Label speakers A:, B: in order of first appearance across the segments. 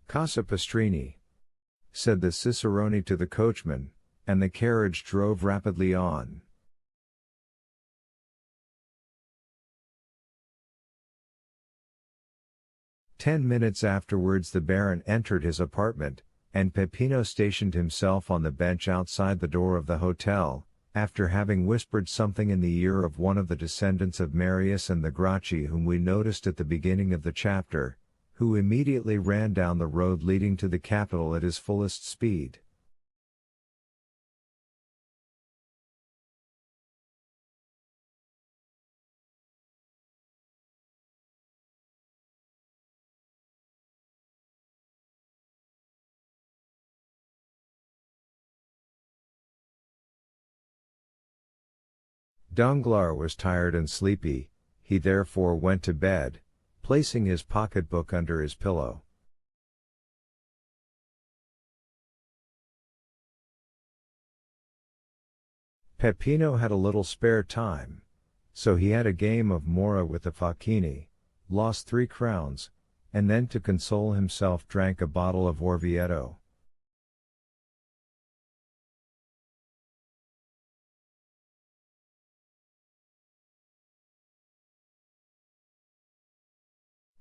A: Casa Pastrini, said the cicerone to the coachman, and the carriage drove rapidly on. "10 minutes afterwards the Baron entered his apartment, and Peppino stationed himself on the bench outside the door of the hotel, after having whispered something in the ear of one of the descendants of Marius and the Gracchi whom we noticed at the beginning of the chapter, who immediately ran down the road leading to the capital at his fullest speed. Danglars was tired and sleepy, he therefore went to bed, placing his pocketbook under his pillow. Peppino had a little spare time, so he had a game of mora with the facchini, lost 3 crowns, and then to console himself drank a bottle of Orvieto.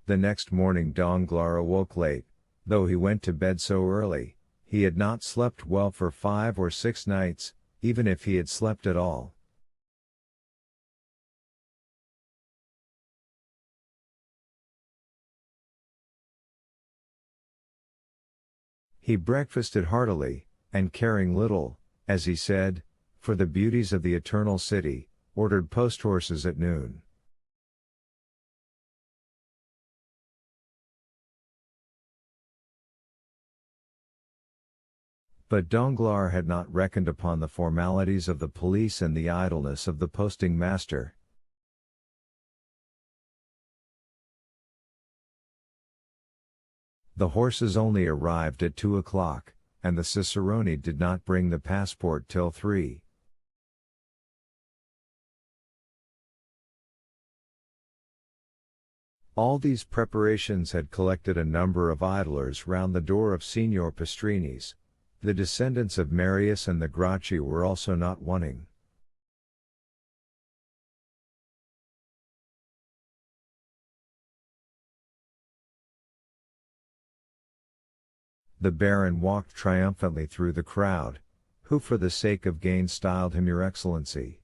A: The next morning Danglars awoke late, though he went to bed so early, he had not slept well for 5 or 6 nights, even if he had slept at all. He breakfasted heartily, and caring little, as he said, for the beauties of the Eternal City, ordered post-horses at noon. But Danglars had not reckoned upon the formalities of the police and the idleness of the posting master. The horses only arrived at 2 o'clock, and the cicerone did not bring the passport till 3. All these preparations had collected a number of idlers round the door of Signor Pastrini's. The descendants of Marius and the Gracchi were also not wanting. The Baron walked triumphantly through the crowd, who for the sake of gain styled him Your Excellency.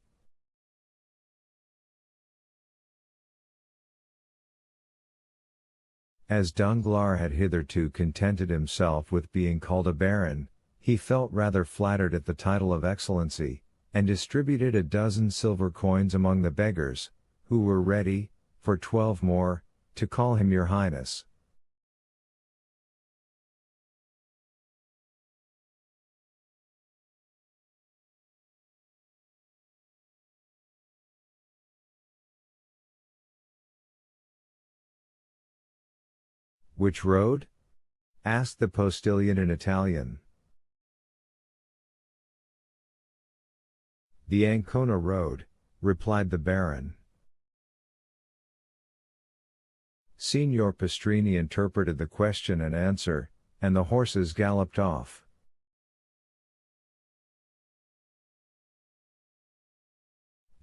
A: As Danglars had hitherto contented himself with being called a baron, he felt rather flattered at the title of Excellency, and distributed a dozen silver coins among the beggars, who were ready, for 12 more, to call him Your Highness. "Which road?" asked the postilion in Italian. "The Ancona road," replied the Baron. Signor Pastrini interpreted the question and answer, and the horses galloped off.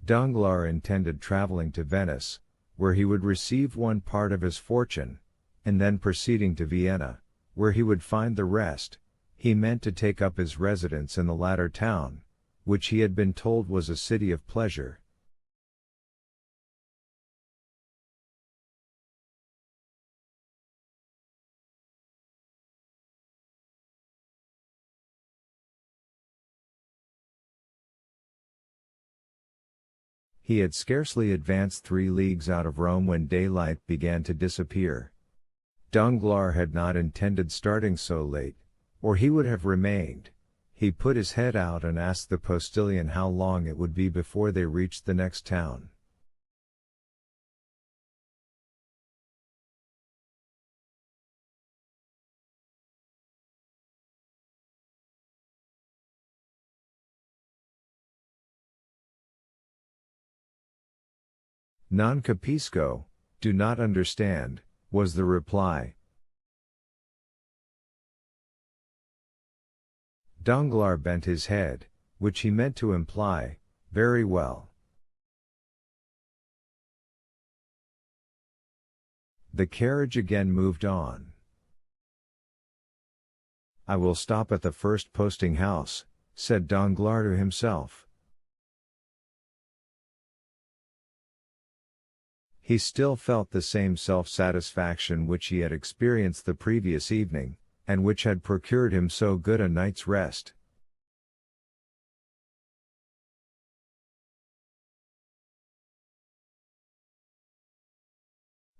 A: Danglars intended traveling to Venice, where he would receive one part of his fortune, and then proceeding to Vienna, where he would find the rest. He meant to take up his residence in the latter town, which he had been told was a city of pleasure. He had scarcely advanced 3 leagues out of Rome when daylight began to disappear. Danglars had not intended starting so late, or he would have remained. He put his head out and asked the postilion how long it would be before they reached the next town. "Non capisco, do not understand," was the reply. Danglars bent his head, which he meant to imply, very well. The carriage again moved on. I will stop at the first posting house, said Danglars to himself. He still felt the same self-satisfaction which he had experienced the previous evening, and which had procured him so good a night's rest.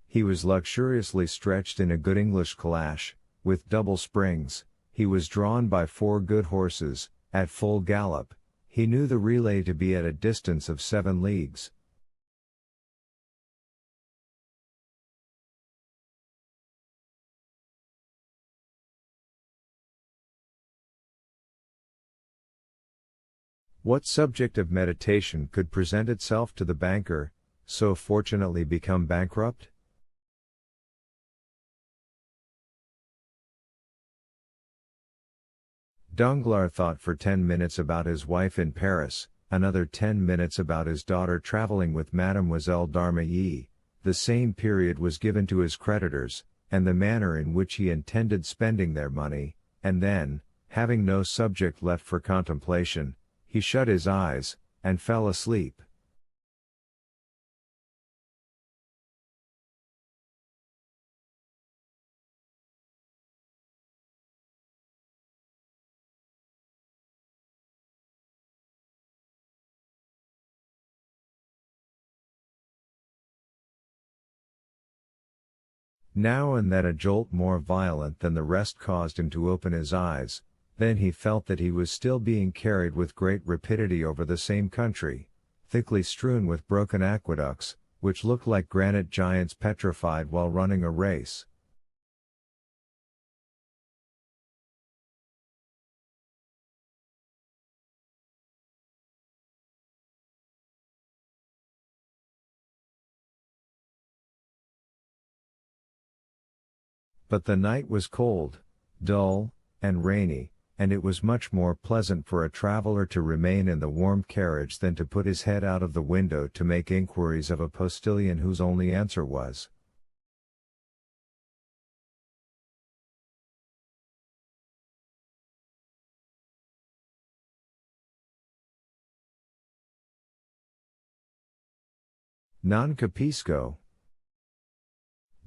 A: He was luxuriously stretched in a good English calash, with double springs. He was drawn by 4 good horses, at full gallop. He knew the relay to be at a distance of 7 leagues. What subject of meditation could present itself to the banker, so fortunately become bankrupt? Danglars thought for 10 minutes about his wife in Paris, another 10 minutes about his daughter traveling with Mademoiselle d'Armilly. The same period was given to his creditors, and the manner in which he intended spending their money, and then, having no subject left for contemplation, he shut his eyes, and fell asleep. Now and then a jolt more violent than the rest caused him to open his eyes. Then he felt that he was still being carried with great rapidity over the same country, thickly strewn with broken aqueducts, which looked like granite giants petrified while running a race. But the night was cold, dull, and rainy, and it was much more pleasant for a traveler to remain in the warm carriage than to put his head out of the window to make inquiries of a postilion whose only answer was, "Non capisco."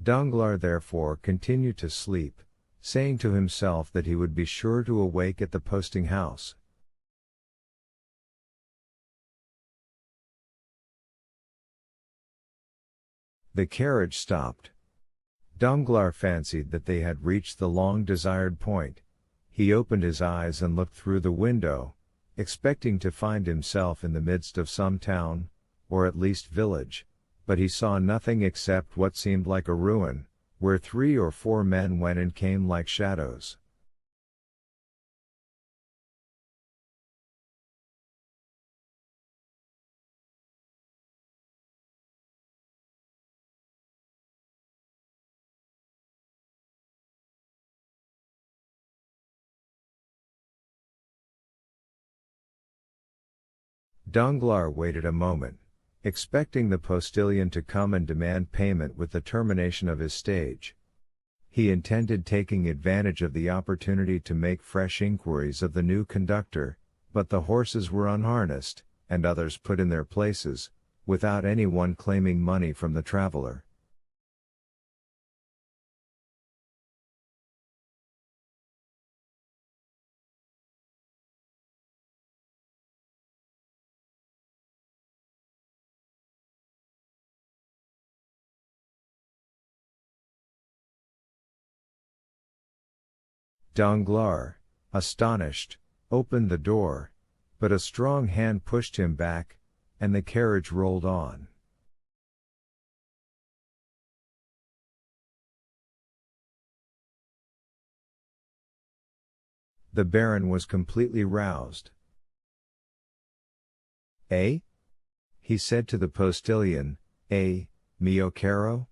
A: Danglars therefore continued to sleep, saying to himself that he would be sure to awake at the posting house. The carriage stopped. Danglars fancied that they had reached the long-desired point. He opened his eyes and looked through the window, expecting to find himself in the midst of some town, or at least village, but he saw nothing except what seemed like a ruin, where 3 or 4 men went and came like shadows. Danglars waited a moment, expecting the postilion to come and demand payment with the termination of his stage. He intended taking advantage of the opportunity to make fresh inquiries of the new conductor, but the horses were unharnessed, and others put in their places, without any one claiming money from the traveler. Danglars, astonished, opened the door, but a strong hand pushed him back, and the carriage rolled on. The Baron was completely roused. "Eh?" he said to the postilion, "Eh, mio caro?"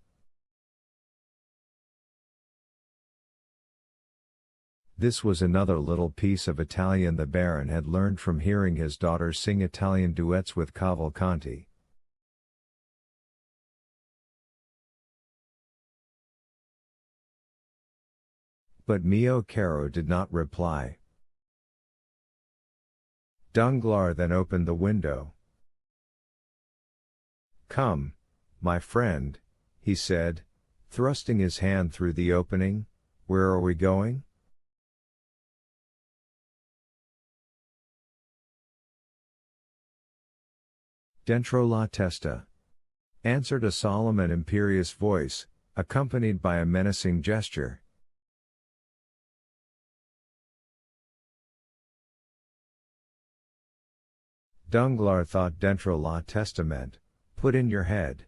A: This was another little piece of Italian the Baron had learned from hearing his daughter sing Italian duets with Cavalcanti. But mio caro did not reply. Danglars then opened the window. "Come, my friend," he said, thrusting his hand through the opening. "Where are we going?" "Dentro la testa," answered a solemn and imperious voice, accompanied by a menacing gesture. Danglars thought dentro la testa meant, "put in your head."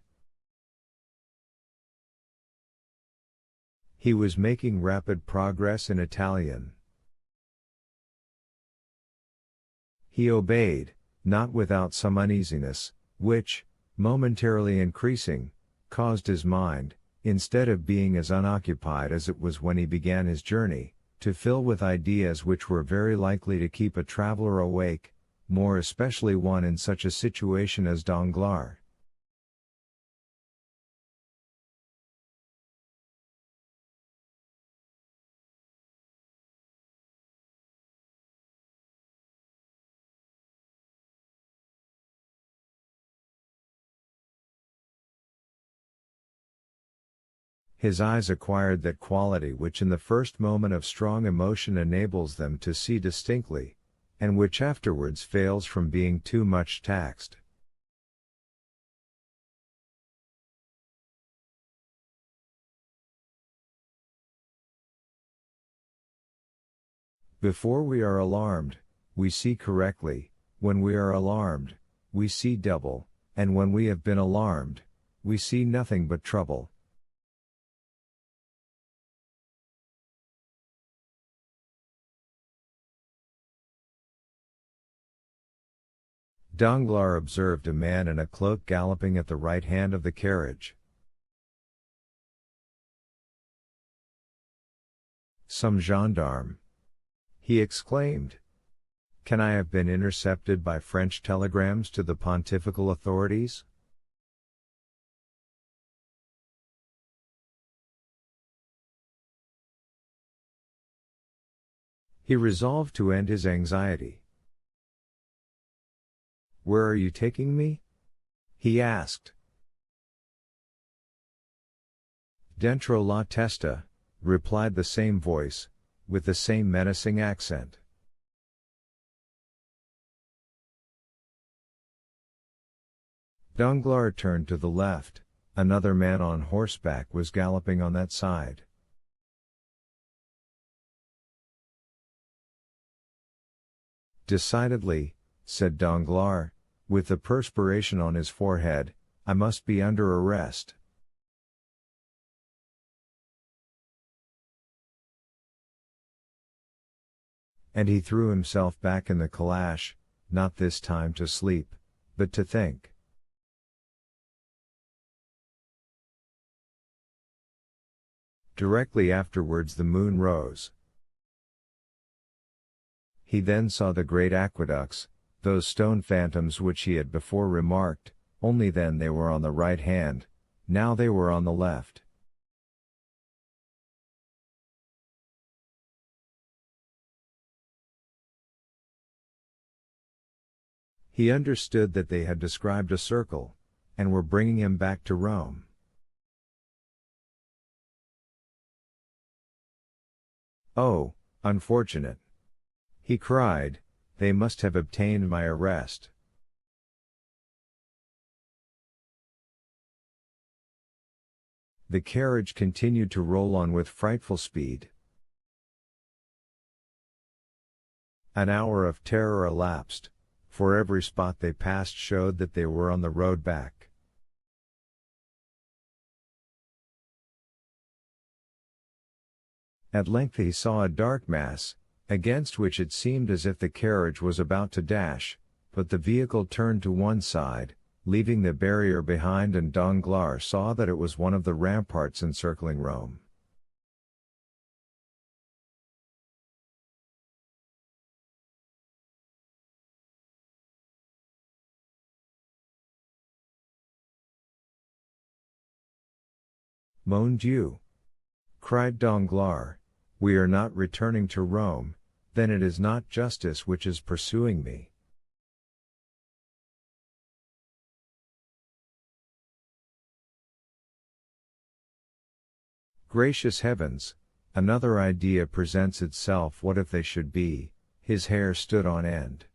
A: He was making rapid progress in Italian. He obeyed, not without some uneasiness, which, momentarily increasing, caused his mind, instead of being as unoccupied as it was when he began his journey, to fill with ideas which were very likely to keep a traveler awake, more especially one in such a situation as Danglars. His eyes acquired that quality which in the first moment of strong emotion enables them to see distinctly, and which afterwards fails from being too much taxed. Before we are alarmed, we see correctly; when we are alarmed, we see double, and when we have been alarmed, we see nothing but trouble. Danglars observed a man in a cloak galloping at the right hand of the carriage. "Some gendarme!" he exclaimed. "Can I have been intercepted by French telegrams to the pontifical authorities?" He resolved to end his anxiety. "Where are you taking me?" he asked. "Dentro la testa," replied the same voice, with the same menacing accent. Danglars turned to the left. Another man on horseback was galloping on that side. "Decidedly," said Danglars, with the perspiration on his forehead, "I must be under arrest." And he threw himself back in the calash, not this time to sleep, but to think. Directly afterwards the moon rose. He then saw the great aqueducts, those stone phantoms which he had before remarked, only then they were on the right hand, now they were on the left. He understood that they had described a circle, and were bringing him back to Rome. "Oh, unfortunate!" he cried, "they must have obtained my arrest." The carriage continued to roll on with frightful speed. An hour of terror elapsed, for every spot they passed showed that they were on the road back. At length he saw a dark mass, against which it seemed as if the carriage was about to dash, but the vehicle turned to one side, leaving the barrier behind, and Danglars saw that it was one of the ramparts encircling Rome. Mon Dieu! Cried Danglars, we are not returning to Rome, then it is not justice which is pursuing me. Gracious heavens, another idea presents itself. What if they should be? His hair stood on end.